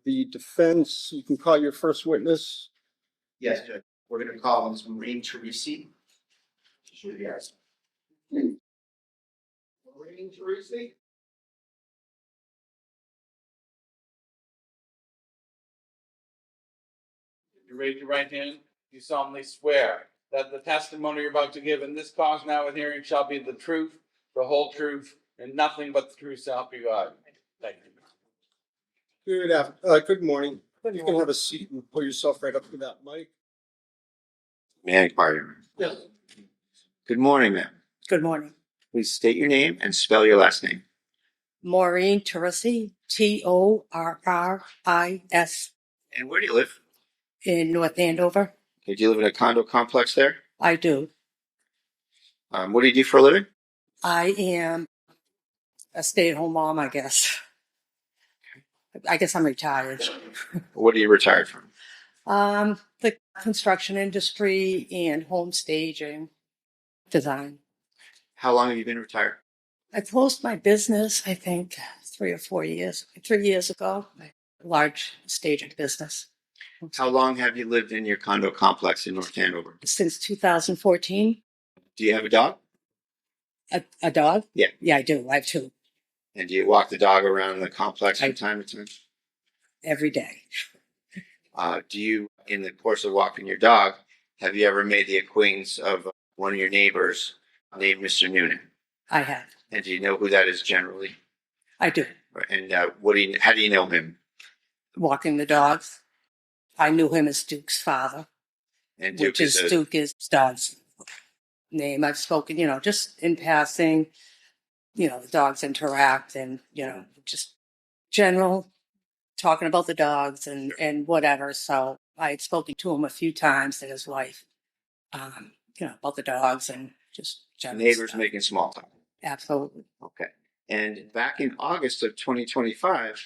the defense. You can call your first witness. Yes, Judge. We're going to call Ms. Maureen Torrisi. Yes. Maureen Torrisi. You raise your right hand. You solemnly swear that the testimony you're about to give in this cause now and hearing shall be the truth, the whole truth, and nothing but the truth, so help you God. Thank you. Good morning. You can have a seat and pull yourself right up to that mic. May I inquire? Yes. Good morning, ma'am. Good morning. Please state your name and spell your last name. Maureen Torrisi, Torris, And where do you live? in North Andover. Okay, do you live in a condo complex there? I do. What do you do for a living? I am a stay-at-home mom, I guess. I guess I'm retired. What are you retired from? The construction industry and home staging design. How long have you been retired? I closed my business, I think, 3 years ago. A large staging business. How long have you lived in your condo complex in North Andover? Since 2014. Do you have a dog? A dog? Yeah. Yeah, I do. I have 2. And do you walk the dog around the complex from time to time? Every day. Do you, in the course of walking your dog, have you ever made the acquaintance of one of your neighbors named Mr. Noonan? I have. And do you know who that is generally? I do. And how do you know him? Walking the dogs. I knew him as Duke's father, And Duke is dog's name. I've spoken, just in passing, the dogs interact and, just general talking about the dogs and whatever. So I had spoken to him a few times and his wife, about the dogs and just general neighbors stuff. making small talk. Absolutely. Okay. And back in August of 2025,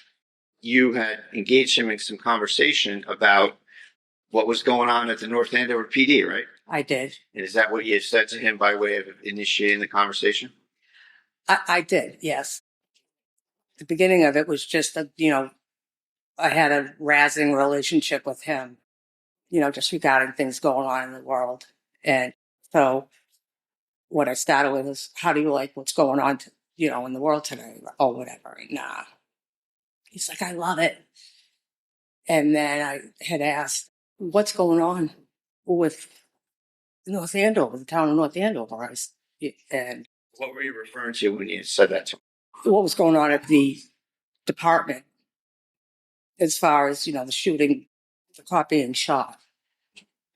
you had engaged him in some conversation about what was going on at the North Andover PD, right? I did. And is that what you said to him by way of initiating the conversation? I did, yes. The beginning of it was just that, I had a razzing relationship with him, just regarding things going on in the world. And so what I started with is, how do you like what's going on, in the world today or whatever? Nah. He's like, I love it. And then I had asked, what's going on with North Andover, the town of North Andover? And What were you referring to when you said that to him? what was going on at the department as far as, the shooting, the cop being shot.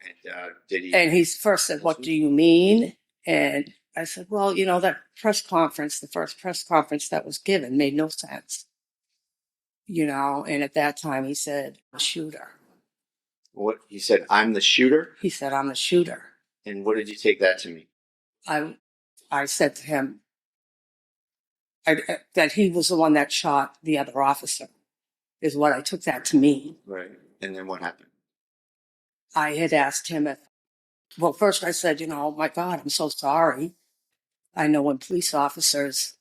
And did he? And he first said, what do you mean? And I said, well, that press conference, the first press conference that was given made no sense. And at that time he said, shooter. What he said, I'm the shooter? He said, I'm the shooter. And what did you take that to mean? I said to him that he was the one that shot the other officer, is what I took that to mean. Right. And then what happened? I had asked him first I said, oh my God, I'm so sorry. I know when police officers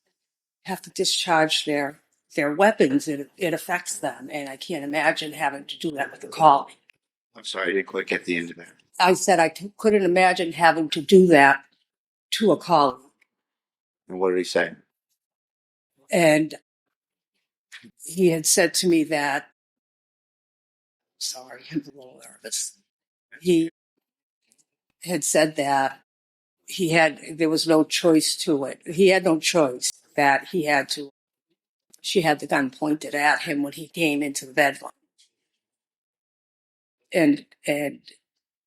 have to discharge their weapons, it affects them. And I can't imagine having to do that with a colleague. I'm sorry, I didn't quite get the end of that. I said I couldn't imagine having to do that to a colleague. And what did he say? And he had said to me that, sorry, I'm a little nervous. He had said that there was no choice to it. He had no choice, that she had the gun pointed at him when he came into the bedroom. And Did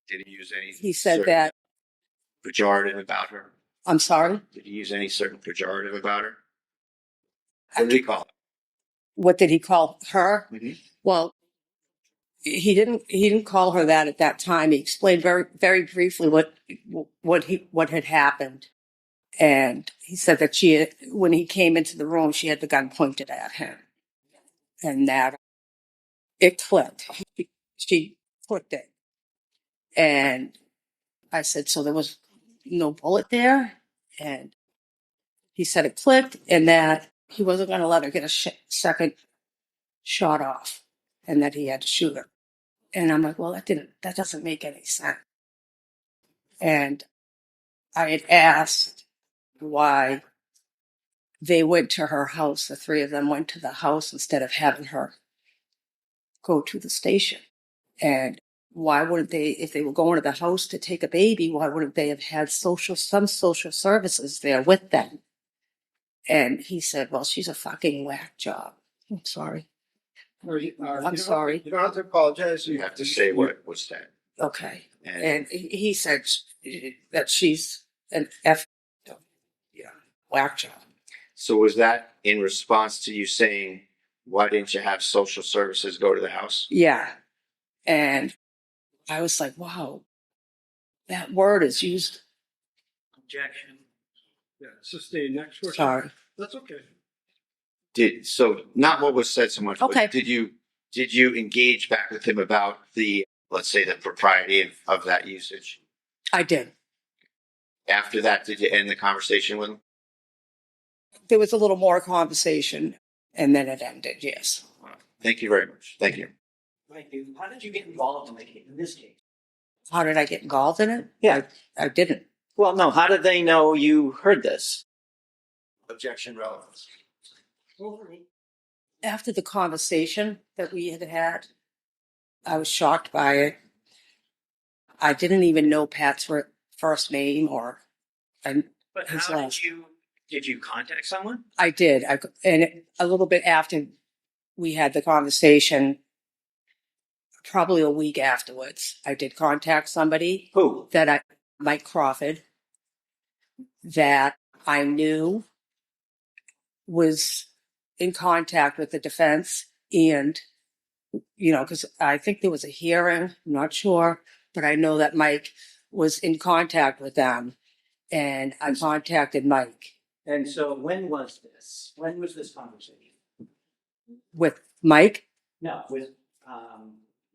he use any? he said that, pejorative about her? I'm sorry? Did he use any certain pejorative about her? What did he call her? What did he call her? Mm-hmm. Well, he didn't call her that at that time. He explained very, very briefly what had happened. And he said that when he came into the room, she had the gun pointed at him. And that it clicked. She clicked it. And I said, so there was no bullet there? And he said it clicked and that he wasn't going to let her get a second shot off. and that he had to shoot her. And I'm like, well, that doesn't make any sense. And I had asked why they went to her house. The three of them went to the house instead of having her go to the station. And why wouldn't they, if they were going to the house to take a baby, why wouldn't they have had some social services there with them? And he said, well, she's a fucking whack job. I'm sorry. I'm sorry. You don't have to apologize. You have to say what was said. Okay. And And he said that she's an F, yeah, whack job. so was that in response to you saying, why didn't you have social services go to the house? Yeah. And I was like, wow, that word is used. Objection. Yeah, sustain next question. Sorry. That's okay. So not what was said so much, Okay. but did you engage back with him about the, let's say, the propriety of that usage? I did. After that, did you end the conversation with him? There was a little more conversation and then it ended. Yes. Thank you very much. Thank you. Thank you. How did you get involved in this case? How did I get involved in it? Yeah. I didn't. Well, no. How did they know you heard this? Objection relevance. After the conversation that we had, I was shocked by it. I didn't even know Pat's first name But his how last. did you contact someone? I did. And a little bit after we had the conversation, probably a week afterwards, I did contact somebody Who? Mike Crawford, that I knew was in contact with the defense. And, because I think there was a hearing, I'm not sure, but I know that Mike was in contact with them. And I contacted Mike And so when was this? When was this conversation? with Mike. No, with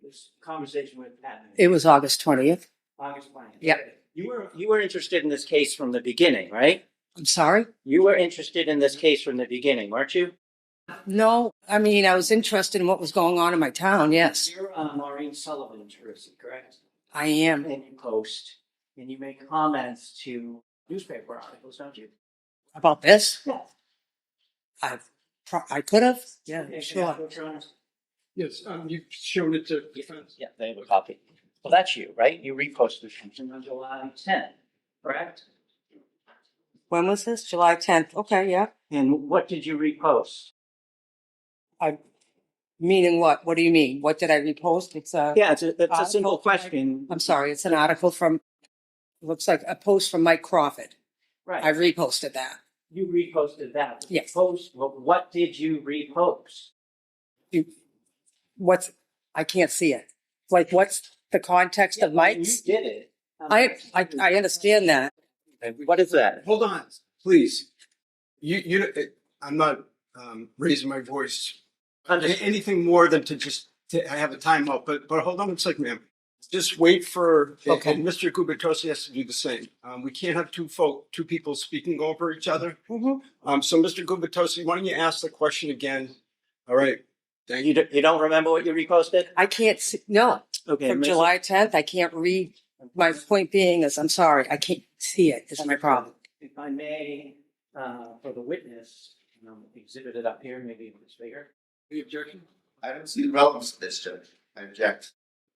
this conversation with Pat. It was August 20th. August 20th. Yep. You were interested in this case from the beginning, right? I'm sorry? You were interested in this case from the beginning, weren't you? No, I mean, I was interested in what was going on in my town. Yes, You're Maureen Sullivan, Torrisi, correct? I am. And you post and you make comments to newspaper articles, don't you? About this? Yeah. I could have. Yeah, Okay, sure. what's your honest- Yes, you've shown it to defense. Yeah, they have a copy. Well, that's you, right? You reposted something on July 10th, correct? When was this? July 10th. Okay, yeah. And what did you repost? Meaning what? What do you mean? What did I repost? It's a. Yeah, it's a simple article. question. I'm sorry. It's an article from. Looks like a post from Mike Crawford. Right. I reposted that. You reposted that. Yes. Post. Well, what did you repost? I can't see it. Like, what's the context of Mike's? You did it. I understand that. What is that? Hold on, please. I'm not raising my voice. Anything more than I have a timeout, but hold on a second, ma'am. Just wait for, Okay. and Mr. Gubitosi has to do the same. We can't have two people speaking over each other. Mm-hmm. So Mr. Gubitosi, why don't you ask the question again? All right. Thank you. You don't remember what you reposted? I can't see. No. Okay. From Miss- July 10th, I can't read. My point being is, I'm sorry, I can't see it. Is my problem. If I may, for the witness, exhibit it up here, maybe it's bigger. Any objection? I don't see the relevance of this, Judge. I object.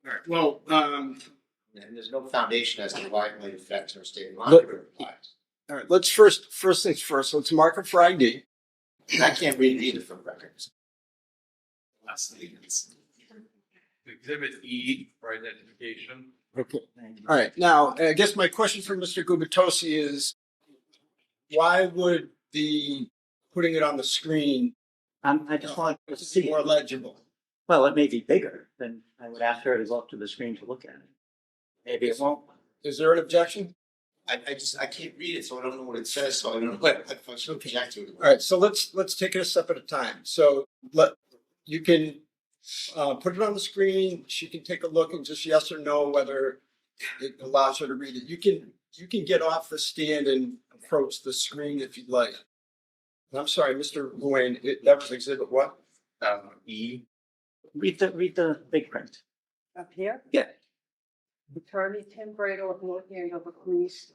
All right. Well, And there's no foundation as to why it might affect our state of mind. all right. Let's first things first. Let's mark it for ID. I can't read it either from records. Exhibit E for identification. Okay. All right. Now, I guess my question for Mr. Gubitosi is, why would the putting it on the screen I just want to see be more it. legible? Well, it may be bigger, then I would ask her to go up to the screen to look at it. Maybe it won't. Is there an objection? I can't read it, so I don't know what it says, so I don't know what I should object to it. All right. So let's take it a step at a time. So you can put it on the screen. She can take a look and just yes or no whether it allows her to read it. You can get off the stand and approach the screen if you'd like. And I'm sorry, Mr. Nguyen, that was exhibit what? E. Read the big print. Up here? Yeah. Attorney Tim Brado of North Andover Police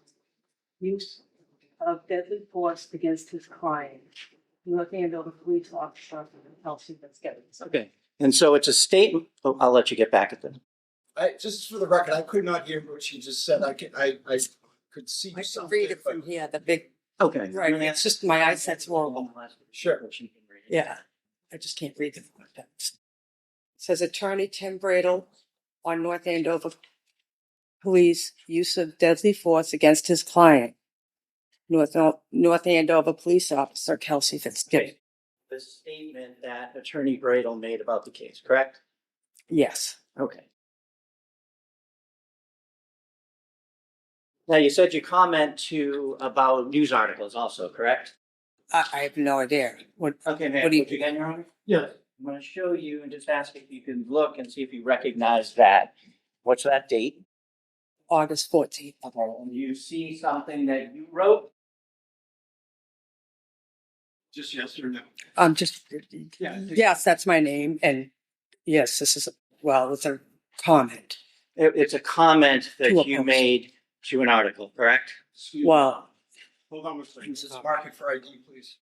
use of deadly force against his client. North Andover Police Officer Kelsey Fitzsimmons. Okay. And so it's a statement. Oh, I'll let you get back at them. Just for the record, I could not hear what she just said. I could see I can something. read it but- from here, the big, Okay. right, it's just my eyesight's horrible. Sure. Yeah, I just can't read the text. It says Attorney Tim Bradle on North Andover Police use of deadly force against his client. North Andover Police Officer Kelsey Fitzsimmons. Okay. The statement that Attorney Bradle made about the case, correct? Yes, Okay. Now, you said you comment about news articles also, correct? I have no idea. What? Okay, man. What do you- Again, Your Honor? Yeah. I'm going to show you and just ask if you can look and see if you recognize that. What's that date? August 14th. Okay. And you see something that you wrote? Just yes or no. Yeah. Yes, that's my name. And yes, this is, well, it's a comment. It's a comment that To a you post. made to an article, correct? Excuse me. Well, Hold on one second. Just mark it for ID, please.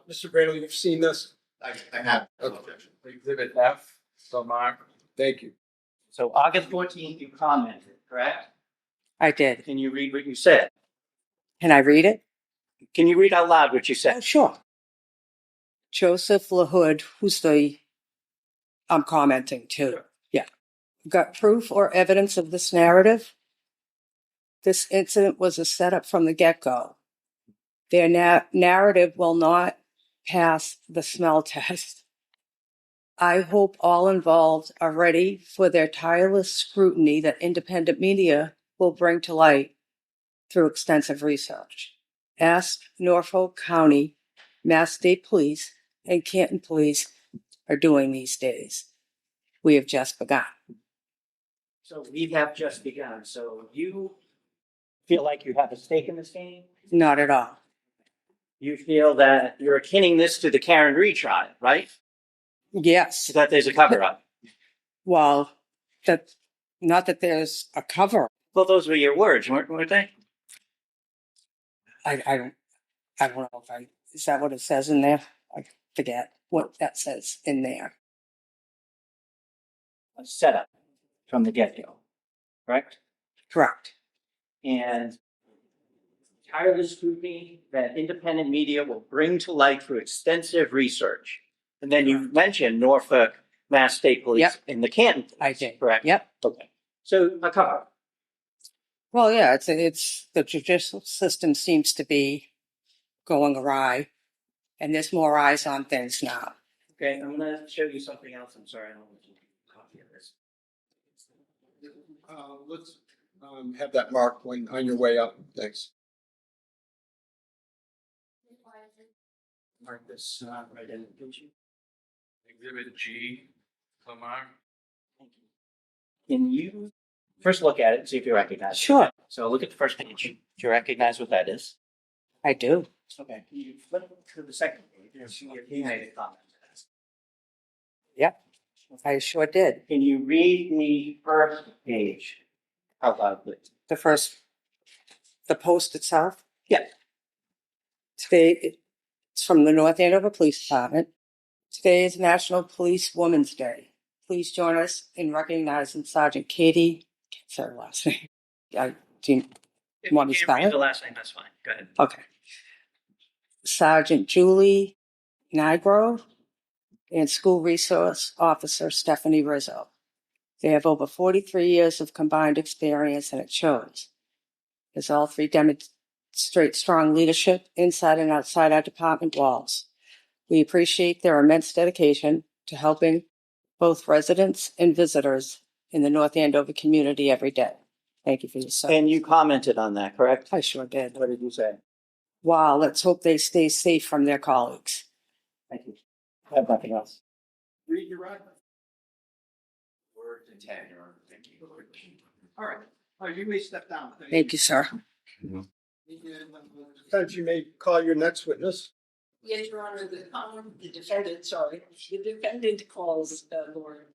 Mr. Bradley, you've seen this? I have. Okay. Exhibit F, so mark. Thank you. So August 14th, you commented, correct? I did. Can you read what you said? Can I read it? Can you read out loud what you Oh, said? sure. Joseph LaHood, who's I'm commenting too. Sure. Yeah. Got proof or evidence of this narrative? This incident was a setup from the get-go. Their narrative will not pass the smell test. I hope all involved are ready for their tireless scrutiny that independent media will bring to light through extensive research. Ask Norfolk County, Mass State Police, and Canton Police are doing these days. We have just begun. So we have just begun. So you feel like you have a stake in this game? Not at all. You feel that you're akinning this to the Karen Reed trial, right? Yes. So that there's a cover up. Well, not that there's a cover. Well, those were your words, weren't they? I don't know if is that what it says in there? I forget what that says in there. A setup from the get-go, correct? Correct. And tireless scrutiny that independent media will bring to light through extensive research. And then you mentioned Norfolk Mass State Police Yep. and the Canton Police, I did. correct? Yep. Okay. So a cover. Well, yeah, it's the judicial system seems to be going awry, and there's more eyes on things now. Okay, I'm going to show you something else. I'm sorry, I don't want you to copy of this. Let's have that mark on your way up. Thanks. Mark this right in, don't you? Exhibit G, so mark. Thank you. Can you first look at it and see if you recognize it? Sure. So look at the first page. Do you recognize what that is? I do. Okay. Can you flip to the second page and see if he made a comment to this? Yep. I sure did. Can you read the first page out loud, please? The post itself. Yeah. Today, it's from the North Andover Police Department. Today is National Police Women's Day. Please join us in recognizing Sergeant Katie. Can't say her last name. If Want you me to can't spell read it? the last name, that's fine. Go ahead. Okay. Sergeant Julie Nigro and School Resource Officer Stephanie Rizzo. They have over 43 years of combined experience, and it shows, as all three demonstrate strong leadership inside and outside our department walls. We appreciate their immense dedication to helping both residents and visitors in the North Andover community every day. Thank you for your service. And you commented on that, correct? I sure did. What did you say? Wow, let's hope they stay safe from their colleagues. Thank you. I have nothing else. Read your right. Word and tag, Your Honor. Thank you. All right. You may step down. Thank you, sir. Sometimes you may call your next witness. Yes, Your Honor, the defendant calls Lauren